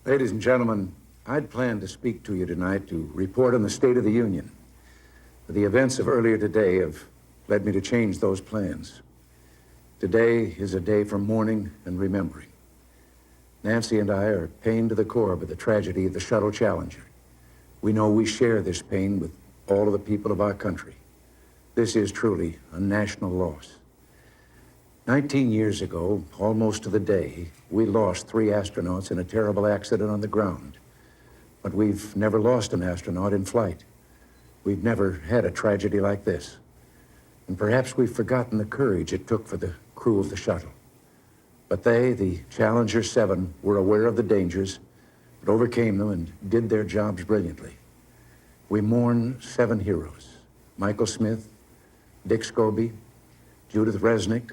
Ladies and gentlemen, I'd planned to speak to you tonight to report on the State of the Union. The events of earlier today have led me to change those plans. Today is a day for mourning and remembering. Nancy and I are pained to the core by the tragedy of the Shuttle Challenger. We know we share this pain with all of the people of our country. This is truly a national loss. 19 years ago, almost to the day, we lost 3 astronauts in a terrible accident on the ground. But we've never lost an astronaut in flight. We've never had a tragedy like this. And perhaps we've forgotten the courage it took for the crew of the shuttle. But they, the Challenger 7, were aware of the dangers, but overcame them and did their jobs brilliantly. We mourn 7 heroes: Michael Smith, Dick Scobie, Judith Resnick,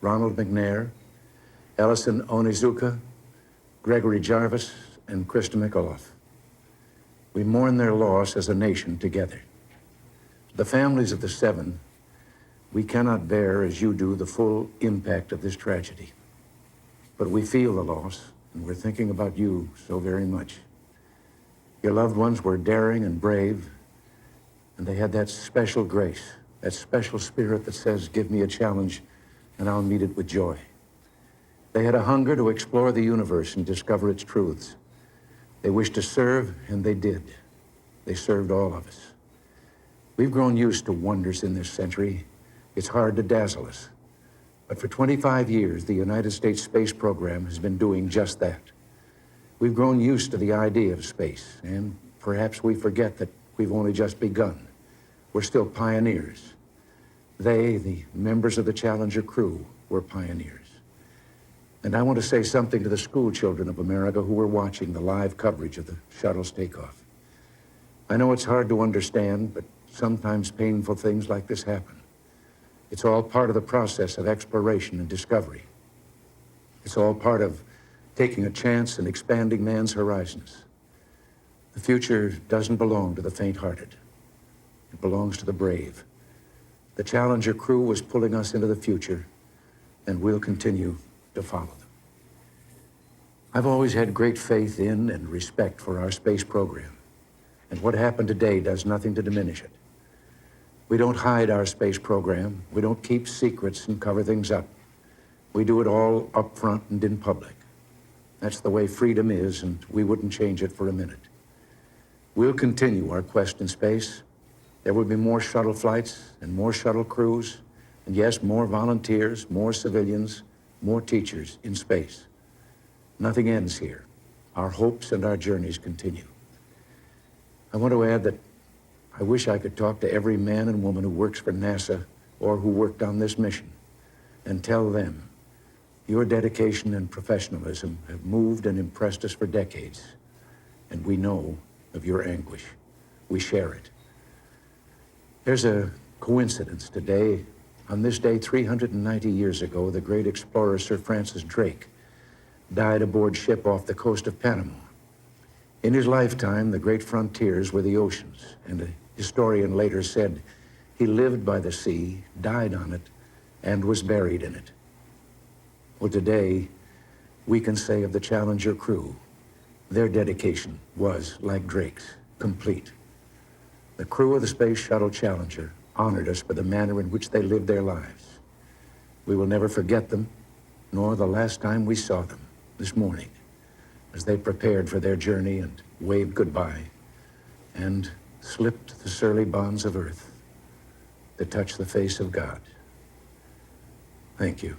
Ronald McNair, Ellison Onizuka, Gregory Jarvis, and Krista McAuliffe. We mourn their loss as a nation together. The families of the 7, we cannot bear, as you do, the full impact of this tragedy. But we feel the loss, and we're thinking about you so very much. Your loved ones were daring and brave, and they had that special grace, that special spirit that says, give me a challenge, and I'll meet it with joy. They had a hunger to explore the universe and discover its truths. They wished to serve, and they did. They served all of us. We've grown used to wonders in this century. It's hard to dazzle us. But for 25 years, the United States space program has been doing just that. We've grown used to the idea of space, and perhaps we forget that we've only just begun. We're still pioneers. They, the members of the Challenger crew, were pioneers. And I want to say something to the school children of America who were watching the live coverage of the shuttle's takeoff. I know it's hard to understand, but sometimes painful things like this happen. It's all part of the process of exploration and discovery. It's all part of taking a chance and expanding man's horizons. The future doesn't belong to the faint-hearted. It belongs to the brave. The Challenger crew was pulling us into the future, and we'll continue to follow them. I've always had great faith in and respect for our space program, and what happened today does nothing to diminish it. We don't hide our space program. We don't keep secrets and cover things up. We do it all up front and in public. That's the way freedom is, and we wouldn't change it for a minute. We'll continue our quest in space. There will be more shuttle flights and more shuttle crews, and yes, more volunteers, more civilians, more teachers in space. Nothing ends here. Our hopes and our journeys continue. I want to add that I wish I could talk to every man and woman who works for NASA or who worked on this mission and tell them your dedication and professionalism have moved and impressed us for decades, and we know of your anguish. We share it. There's a coincidence today. On this day, 390 years ago, the great explorer Sir Francis Drake died aboard ship off the coast of Panama. In his lifetime, the great frontiers were the oceans, and a historian later said he lived by the sea, died on it, and was buried in it. Well, today, we can say of the Challenger crew, their dedication was, like Drake's, complete. The crew of the Space Shuttle Challenger honored us for the manner in which they lived their lives. We will never forget them, nor the last time we saw them, this morning, as they prepared for their journey and waved goodbye and slipped the surly bonds of earth that touch the face of God. Thank you.